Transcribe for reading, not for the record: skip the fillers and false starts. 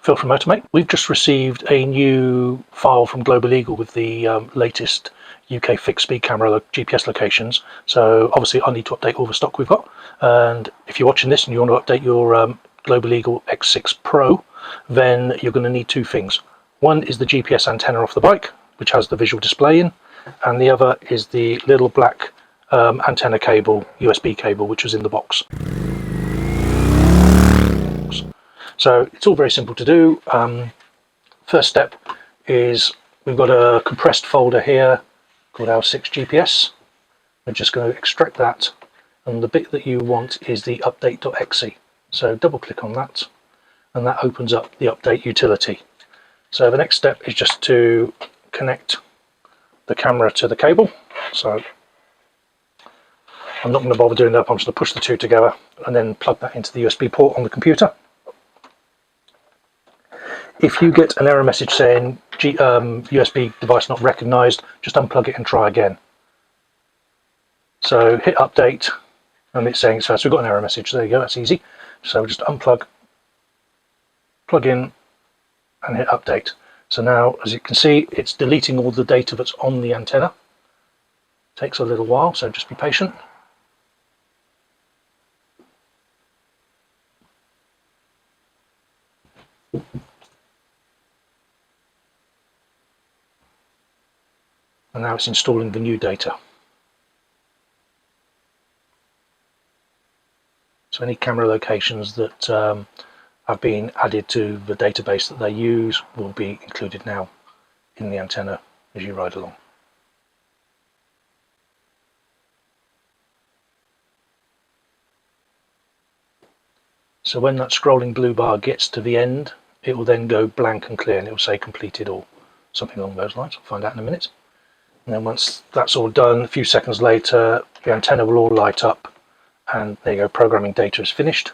Phil from Moto-Mate. We've just received a new file from Global Eagle with the latest UK fixed speed camera GPS locations. So obviously I need to update all the stock we've got, and if you're watching this and you want to update your Global Eagle X6 Pro, then you're going to need two things. One is the GPS antenna off the bike, which has the visual display in, and the other is the little black antenna cable, USB cable, which was in the box. So it's all very simple to do. First step is we've got a compressed folder here called our 6 GPS. We're just going to extract that, and the bit that you want is the update.exe. So double click on that, and that opens up the update utility. So the next step is just to connect the camera to the cable. So I'm not going to bother doing that. I'm just going to push the two together and then plug that into the USB port on the computer. If you get an error message saying USB device not recognized, just unplug it and try again. So hit update, and it's saying so. We've got an error message. There you go. That's easy. So just unplug, plug in, and hit update. So now, as you can see, it's deleting all the data that's on the antenna. Takes a little while, so just be patient. And now it's installing the new data. So any camera locations that have been added to the database that they use will be included now in the antenna as you ride along. So when that scrolling blue bar gets to the end, it will then go blank and clear, and it will say completed or something along those lines. I'll find out in a minute. And then once that's all done, a few seconds later, the antenna will all light up, and there you go, programming data is finished.